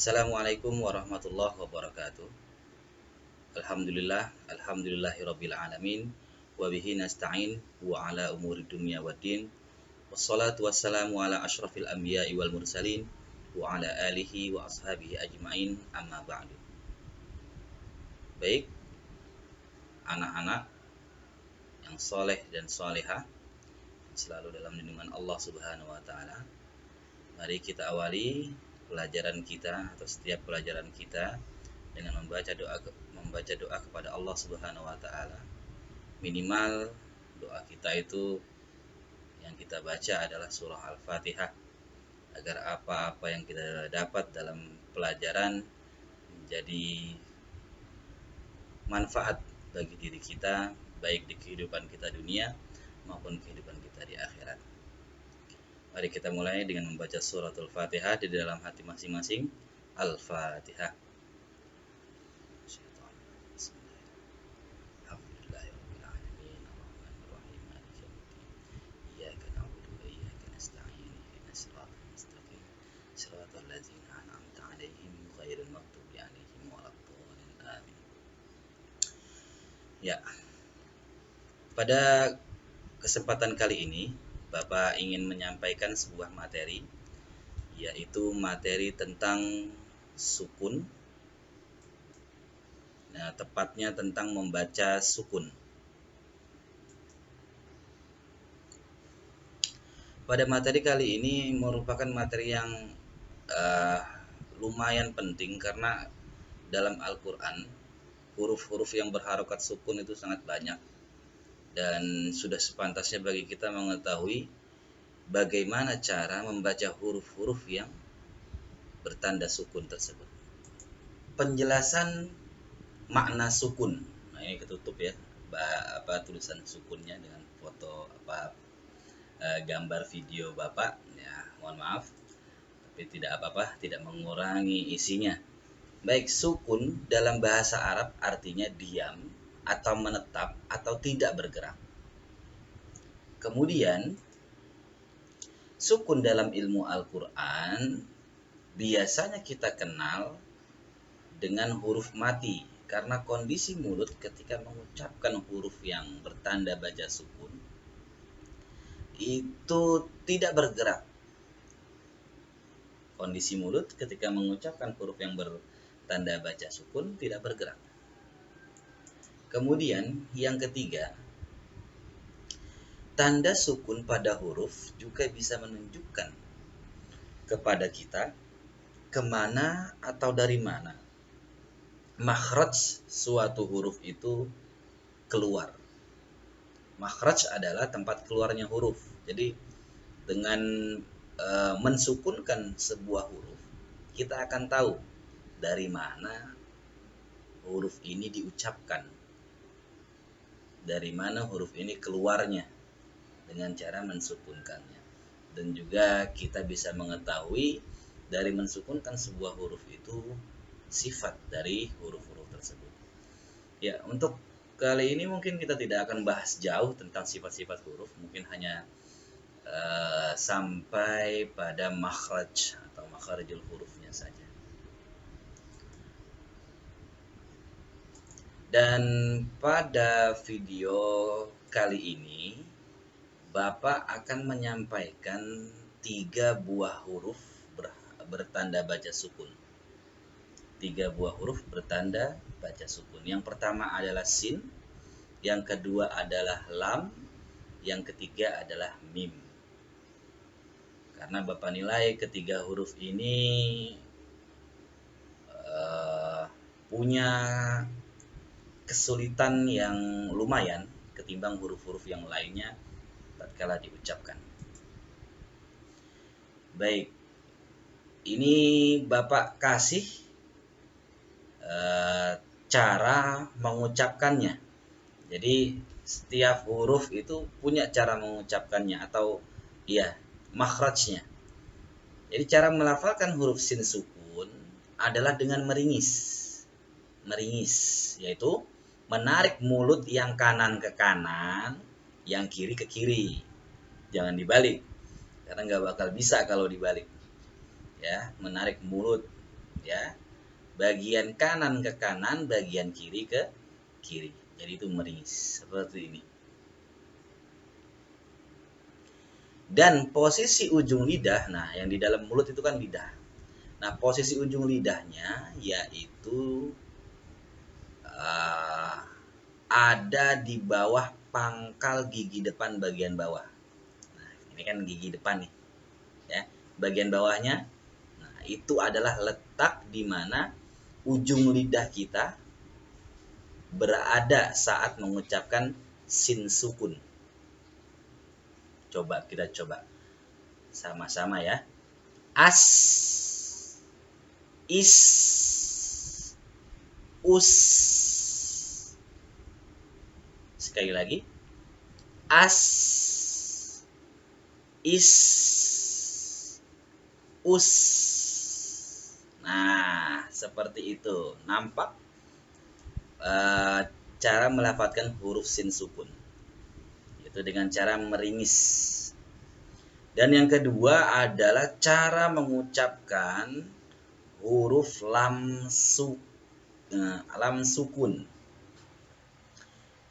Assalamualaikum warahmatullahi wabarakatuh. Alhamdulillahirabbil alamin wa bihi nasta'in wa ala umuri dunya waddin. Wassalatu wassalamu ala asyrafil anbiya'i wal mursalin wa ala alihi wa ashabihi ajmain amma ba'du. Baik, anak-anak yang soleh dan solehah selalu dalam lindungan Allah Subhanahu wa taala. Mari kita awali pelajaran kita atau setiap pelajaran kita dengan membaca doa kepada Allah Subhanahu wa taala. Minimal doa kita itu yang kita baca adalah surah Al-Fatihah, agar apa-apa yang kita dapat dalam pelajaran menjadi manfaat bagi diri kita, baik di kehidupan kita dunia maupun kehidupan kita di akhirat. Mari kita mulai dengan membaca suratul Fatihah di dalam hati masing-masing. Al-Fatihah. Ya, pada kesempatan kali ini Bapak ingin menyampaikan sebuah materi, yaitu materi tentang sukun. Nah, tepatnya tentang membaca sukun. Pada materi kali ini merupakan materi yang lumayan penting karena dalam Al-Quran huruf-huruf yang berharokat sukun itu sangat banyak, dan sudah sepantasnya bagi kita mengetahui bagaimana cara membaca huruf-huruf yang bertanda sukun tersebut. Penjelasan makna sukun. Nah, ini ketutup ya, tulisan sukunnya dengan foto gambar video Bapak. Ya, mohon maaf, tapi tidak apa-apa, tidak mengurangi isinya. Baik, sukun dalam bahasa Arab artinya diam atau menetap atau tidak bergerak. Kemudian sukun dalam ilmu Al-Quran biasanya kita kenal dengan huruf mati, karena kondisi mulut ketika mengucapkan huruf yang bertanda baca sukun itu tidak bergerak. Kondisi mulut ketika mengucapkan huruf yang bertanda baca sukun tidak bergerak. Kemudian yang ketiga, tanda sukun pada huruf juga bisa menunjukkan kepada kita kemana atau dari mana makhraj suatu huruf itu keluar. Makhraj adalah tempat keluarnya huruf. Jadi dengan mensukunkan sebuah huruf, kita akan tahu dari mana huruf ini diucapkan, dari mana huruf ini keluarnya dengan cara mensukunkannya. Dan juga kita bisa mengetahui dari mensukunkan sebuah huruf itu sifat dari huruf-huruf tersebut. Ya, untuk kali ini mungkin kita tidak akan bahas jauh tentang sifat-sifat huruf, mungkin hanya sampai pada makhraj atau makharijul hurufnya saja. Dan pada video kali ini Bapak akan menyampaikan 3 buah huruf bertanda baca sukun. 3 buah huruf bertanda baca sukun. Yang pertama adalah sin, yang kedua adalah lam, yang ketiga adalah mim. Karena Bapak nilai ketiga huruf ini punya kesulitan yang lumayan ketimbang huruf-huruf yang lainnya tatkala diucapkan. Baik, ini Bapak kasih cara mengucapkannya. Jadi setiap huruf itu punya cara mengucapkannya atau makhrajnya. Jadi cara melafalkan huruf sin sukun adalah dengan meringis, yaitu menarik mulut yang kanan ke kanan, yang kiri ke kiri. Jangan dibalik, karena nggak bakal bisa kalau dibalik. Ya, menarik mulut ya. Bagian kanan ke kanan, bagian kiri ke kiri. Jadi itu meringis seperti ini. Dan posisi ujung lidah, nah yang di dalam mulut itu kan lidah. Nah posisi ujung lidahnya yaitu ada di bawah pangkal gigi depan bagian bawah. Nah ini kan gigi depan nih, ya. Bagian bawahnya, nah itu adalah letak di mana ujung lidah kita berada saat mengucapkan sin sukun. Coba kita coba sama-sama ya. As, is, us. Sekali lagi. As, is, us. Nah, seperti itu. Nampak cara melafadzkan huruf sin sukun, yaitu dengan cara meringis. Dan yang kedua adalah cara mengucapkan huruf lam sukun.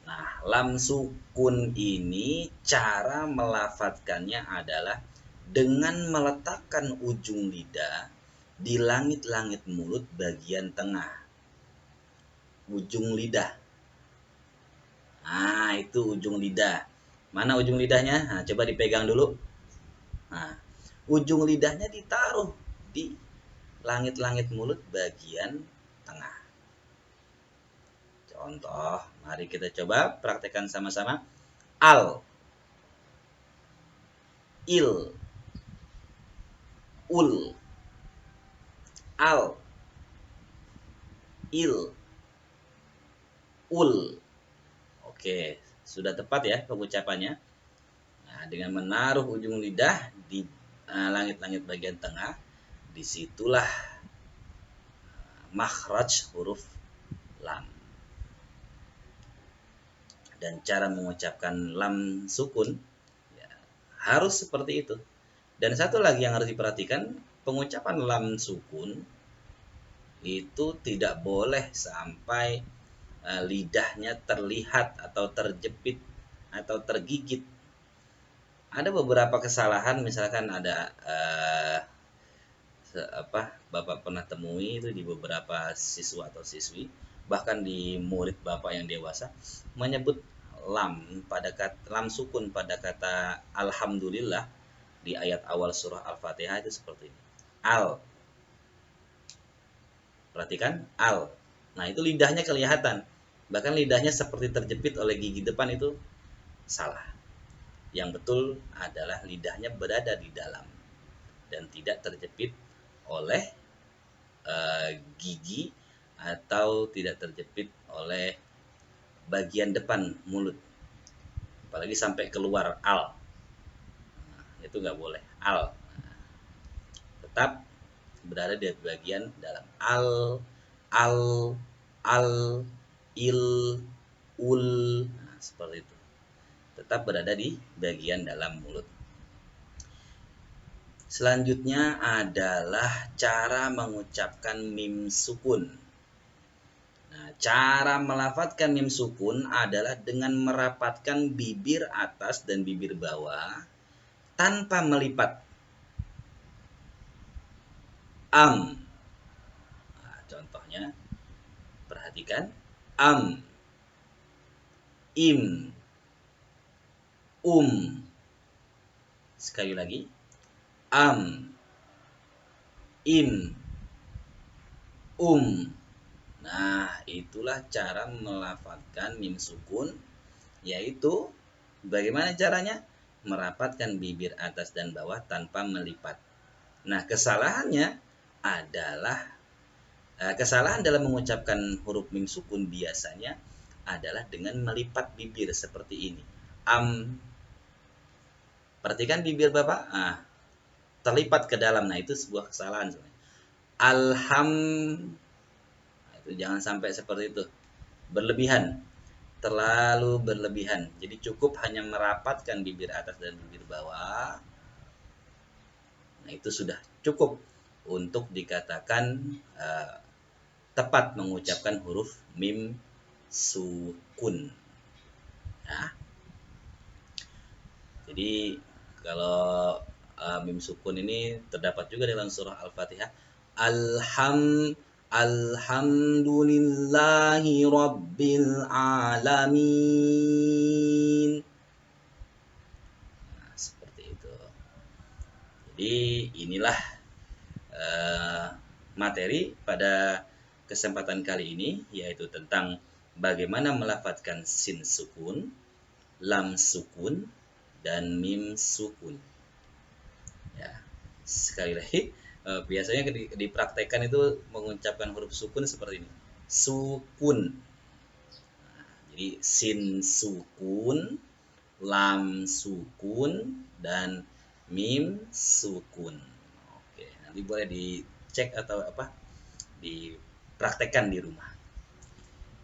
Nah, lam sukun ini cara melafadzkannya adalah dengan meletakkan ujung lidah di langit-langit mulut bagian tengah. Ujung lidah. Nah, itu ujung lidah. Mana ujung lidahnya? Nah, coba dipegang dulu. Nah, ujung lidahnya ditaruh di langit-langit mulut bagian tengah. Contoh, mari kita coba praktekkan sama-sama. Al, il, ul, al, il, ul. Oke, sudah tepat ya pengucapannya. Nah, dengan menaruh ujung lidah di langit-langit bagian tengah, disitulah makhraj huruf lam. Dan cara mengucapkan lam sukun ya, harus seperti itu. Dan satu lagi yang harus diperhatikan, pengucapan lam sukun itu tidak boleh sampai lidahnya terlihat atau terjepit atau tergigit. Ada beberapa kesalahan, misalkan ada Bapak pernah temui itu di beberapa siswa atau siswi, bahkan di murid Bapak yang dewasa, menyebut lam sukun pada kata alhamdulillah di ayat awal surah Al-Fatihah itu seperti ini. Al. Perhatikan, al. Nah, itu lidahnya kelihatan. Bahkan lidahnya seperti terjepit oleh gigi depan, itu salah. Yang betul adalah lidahnya berada di dalam dan tidak terjepit oleh gigi atau tidak terjepit oleh bagian depan mulut, apalagi sampai keluar al. Nah, itu nggak boleh. Al tetap berada di bagian dalam. Al, il, ul. Nah, seperti itu. Tetap berada di bagian dalam mulut. Selanjutnya adalah cara mengucapkan mim sukun. Nah, cara melafadzkan mim sukun adalah dengan merapatkan bibir atas dan bibir bawah tanpa melipat. Am. Nah, contohnya, perhatikan. Am, im, sekali lagi. Am, im, Nah, itulah cara melafadzkan mim sukun, yaitu bagaimana caranya? Merapatkan bibir atas dan bawah tanpa melipat. Nah, kesalahannya adalah kesalahan dalam mengucapkan huruf mim sukun biasanya adalah dengan melipat bibir seperti ini. Am. Perhatikan bibir Bapak. Terlipat ke dalam. Nah, itu sebuah kesalahan sebenarnya. Alham. Nah, itu jangan sampai seperti itu. Berlebihan. Terlalu berlebihan. Jadi cukup hanya merapatkan bibir atas dan bibir bawah. Nah, itu sudah cukup untuk dikatakan tepat mengucapkan huruf mim sukun. Ya. Jadi kalau mim sukun ini terdapat juga dalam surah Al-Fatihah. Alhamdulillahi Rabbil Alamin. Nah, seperti itu. Jadi inilah materi pada kesempatan kali ini, yaitu tentang bagaimana melafadzkan sin sukun, lam sukun, dan mim sukun. Ya, sekali lagi, biasanya dipraktekkan itu mengucapkan huruf sukun seperti ini. Sukun. Nah, jadi sin sukun, lam sukun, dan mim sukun. Oke, nanti boleh dicek atau dipraktekkan di rumah.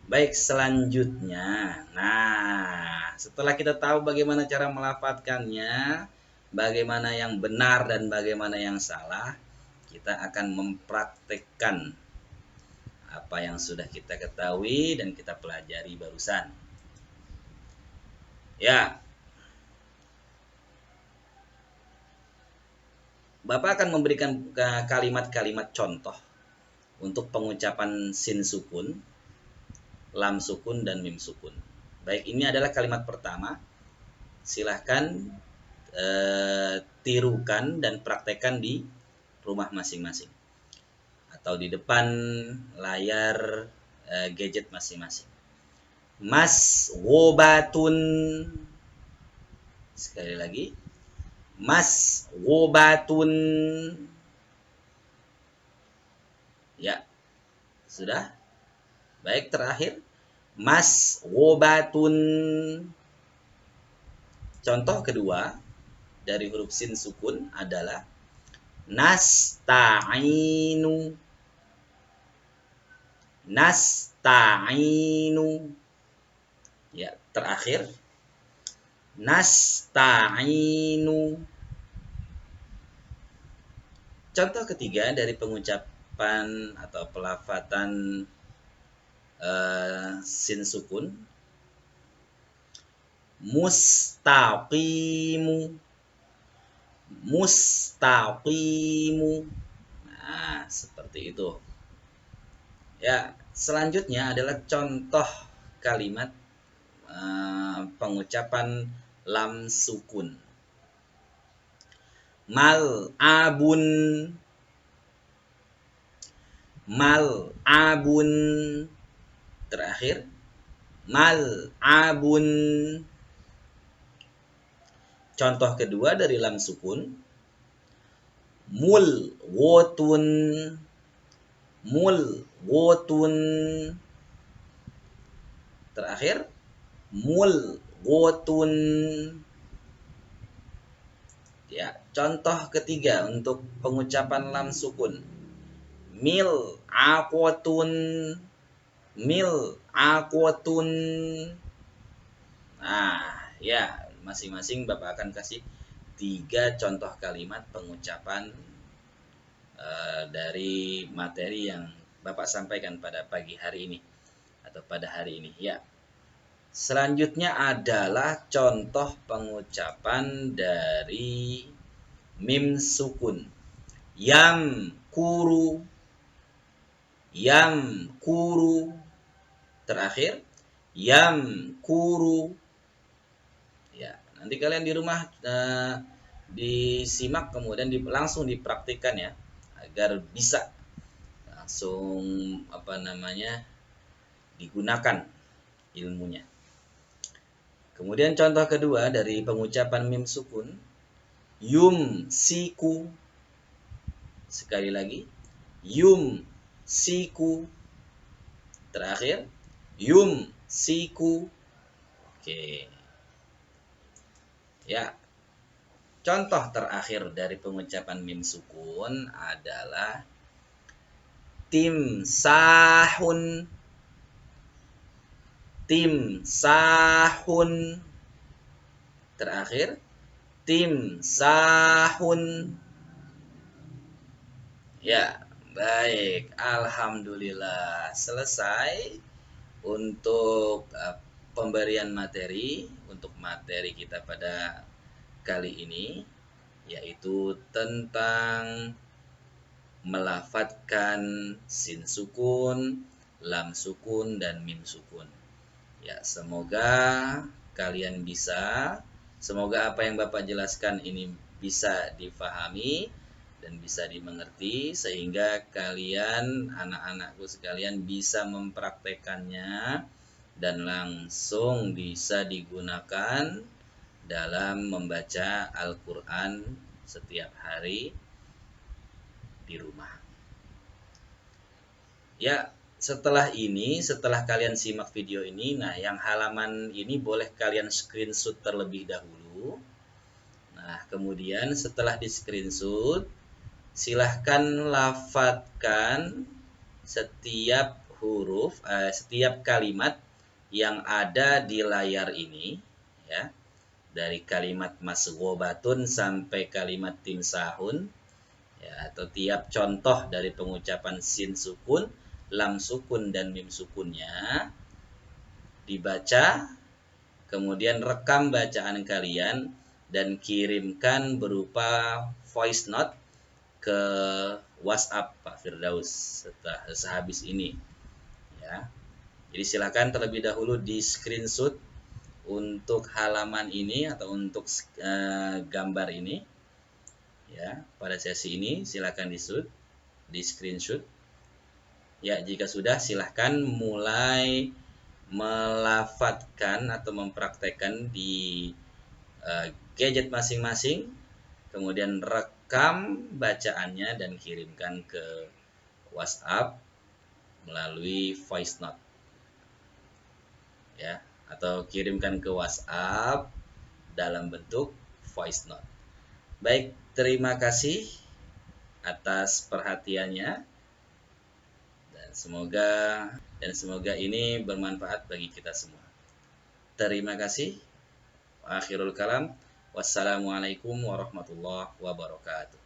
Baik, selanjutnya. Nah, setelah kita tahu bagaimana cara melafadzkannya, bagaimana yang benar dan bagaimana yang salah, kita akan mempraktekkan apa yang sudah kita ketahui dan kita pelajari barusan. Ya. Bapak akan memberikan kalimat-kalimat contoh untuk pengucapan sin sukun, lam sukun, dan mim sukun. Baik, ini adalah kalimat pertama. Silahkan tirukan dan praktekkan di rumah masing-masing atau di depan layar gadget masing-masing. Mas wobatun. Sekali lagi. Mas wobatun. Ya, sudah. Baik, terakhir. Mas wobatun. Contoh kedua dari huruf sin sukun adalah nasta'inu. Nasta'inu. Ya, terakhir. Nasta'inu. Contoh ketiga dari pengucapan atau pelafatan sin sukun, mustaqimu. Mustaqimu. Nah, seperti itu. Ya, selanjutnya adalah contoh kalimat pengucapan lam sukun. Mal'abun. Mal'abun. Terakhir, mal'abun. Contoh kedua dari lam sukun, mulwotun. Mulwotun. Terakhir, mulwotun. Ya, contoh ketiga untuk pengucapan lam sukun, mil'aqotun. Mil'aqotun. Nah, ya, masing-masing Bapak akan kasih 3 contoh kalimat pengucapan dari materi yang Bapak sampaikan pada pagi hari ini atau pada hari ini. Ya. Selanjutnya adalah contoh pengucapan dari mim sukun. Yam kuru. Yam kuru. Terakhir, yam kuru. Ya, nanti kalian di rumah disimak kemudian langsung dipraktikkan ya, agar bisa langsung digunakan ilmunya. Kemudian contoh kedua dari pengucapan mim sukun, yum siku. Sekali lagi, yum siku. Terakhir, yum siku. Oke. Ya. Contoh terakhir dari pengucapan mim sukun adalah timsahun. Timsahun. Terakhir, timsahun. Ya, baik. Alhamdulillah selesai untuk pemberian materi untuk materi kita pada kali ini, yaitu tentang melafadzkan sin sukun, lam sukun, dan mim sukun. Ya, semoga kalian semoga apa yang Bapak jelaskan ini bisa difahami dan bisa dimengerti, sehingga kalian, anak-anakku sekalian, bisa mempraktekannya dan langsung bisa digunakan dalam membaca Al-Quran setiap hari di rumah. Ya, setelah kalian simak video ini, nah yang halaman ini boleh kalian screenshot terlebih dahulu. Nah, kemudian setelah di screenshot, silahkan lafadzkan setiap huruf, setiap kalimat yang ada di layar ini, ya, dari kalimat masghobatun sampai kalimat timsahun, ya, atau tiap contoh dari pengucapan sin sukun, lam sukun, dan mim sukunnya dibaca, kemudian rekam bacaan kalian dan kirimkan berupa voice note ke WhatsApp Pak Firdaus sehabis ini, ya. Jadi silakan terlebih dahulu di screenshot untuk halaman ini atau untuk gambar ini, ya. Pada sesi ini silakan di screenshot. Ya, jika sudah silahkan mulai melafadzkan atau mempraktekkan di gadget masing-masing, kemudian rekam bacaannya dan kirimkan ke WhatsApp melalui voice note, ya, atau kirimkan ke WhatsApp dalam bentuk voice note. Baik, terima kasih atas perhatiannya dan semoga ini bermanfaat bagi kita semua. Terima kasih. Akhirul kalam. Wassalamualaikum warahmatullahi wabarakatuh.